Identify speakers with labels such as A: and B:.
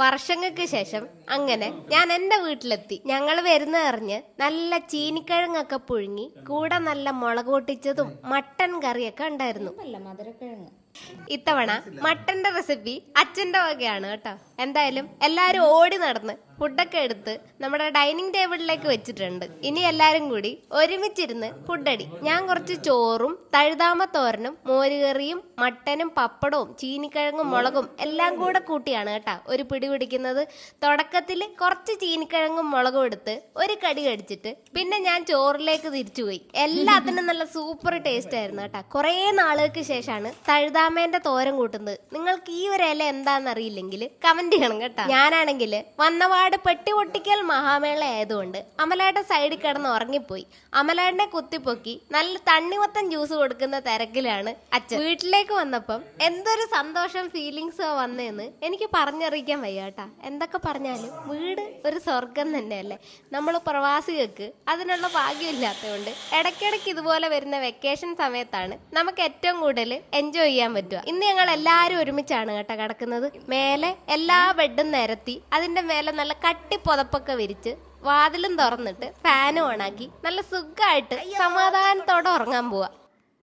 A: വർഷങ്ങൾക്ക് ശേഷം അങ്ങനെ ഞാൻ എന്റെ വീട്ടിലെത്തി. ഞങ്ങൾ വരുന്ന അറിഞ്ഞ് നല്ല ചീനിക്കിഴങ്ങൊക്കെ പുഴുങ്ങി കൂടെ നല്ല മുളക് പൊട്ടിച്ചതും മട്ടൻ കറിയൊക്കെ ഉണ്ടായിരുന്നു.
B: മധുരക്കിഴങ്ങ്
A: ഇത്തവണ മട്ടന്റെ റെസിപ്പി അച്ഛന്റെ വകയാണ് കേട്ടോ. എന്തായാലും എല്ലാരും ഓടി നടന്ന് ഫുഡൊക്കെ എടുത്ത് നമ്മുടെ ഡൈനിങ് ടേബിളിലേക്ക് വെച്ചിട്ടുണ്ട്. ഇനി എല്ലാരും കൂടി ഒരുമിച്ചിരുന്ന് ഫുഡടി. ഞാൻ കുറച്ച് ചോറും തഴുതാമ തോരനും മോരുകറിയും മട്ടനും പപ്പടവും ചീനിക്കിഴങ്ങും മുളകും എല്ലാം കൂടെ കൂട്ടിയാണ് കേട്ടോ ഒരു പിടി പിടിക്കുന്നത്. തുടക്കത്തിൽ കുറച്ച് ചീനിക്കിഴങ്ങും മുളകും എടുത്ത് ഒരു കടി കടിച്ചിട്ട് പിന്നെ ഞാൻ ചോറിലേക്ക് തിരിച്ചുപോയി. എല്ലാത്തിനും നല്ല സൂപ്പർ ടേസ്റ്റ് ആയിരുന്നു കേട്ടോ. കുറേ നാളുകൾക്ക് ശേഷമാണ് തഴുതാമേന്റെ തോരൻ കൂട്ടുന്നത്. നിങ്ങൾക്ക് ഈ ഒരു ഇല എന്താണെന്ന് അറിയില്ലെങ്കിൽ കമന്റ് ചെയ്യണം കേട്ടോ. ഞാനാണെങ്കിൽ വന്നപാട് പെട്ടി പൊട്ടിക്കൽ മഹാമേള ആയതുകൊണ്ട് അമലായുടെ സൈഡിൽ കിടന്ന് ഉറങ്ങിപ്പോയി. അമലാടിനെ കുത്തിപ്പൊക്കി നല്ല തണ്ണിമത്തൻ ജ്യൂസ് കൊടുക്കുന്ന തിരക്കിലാണ് അച്ഛൻ. വീട്ടിലേക്ക് വന്നപ്പം എന്തൊരു സന്തോഷം ഫീലിങ്സോ വന്നേന്ന് എനിക്ക് പറഞ്ഞറിയിക്കാൻ വയ്യ കേട്ടാ. എന്തൊക്കെ പറഞ്ഞാലും വീട് ഒരു സ്വർഗം തന്നെയല്ലേ. നമ്മൾ പ്രവാസികൾക്ക് അതിനുള്ള ഭാഗ്യമില്ലാത്തതുകൊണ്ട് ഇടയ്ക്കിടയ്ക്ക് ഇതുപോലെ വരുന്ന വെക്കേഷൻ സമയത്താണ് നമുക്ക് ഏറ്റവും കൂടുതൽ എൻജോയ് ചെയ്യാൻ പറ്റുക. ഇന്ന് ഞങ്ങൾ എല്ലാവരും ഒരുമിച്ചാണ് കേട്ടോ കിടക്കുന്നത്. മേലെ എല്ലാ ബെഡും നിരത്തി അതിന്റെ മേലെ നല്ല കട്ടി പുതപ്പൊക്കെ വിരിച്ച് വാതിലും തുറന്നിട്ട് ഫാനും ഓണാക്കി നല്ല സുഖമായിട്ട് സമാധാനത്തോടെ ഉറങ്ങാൻ പോവാ.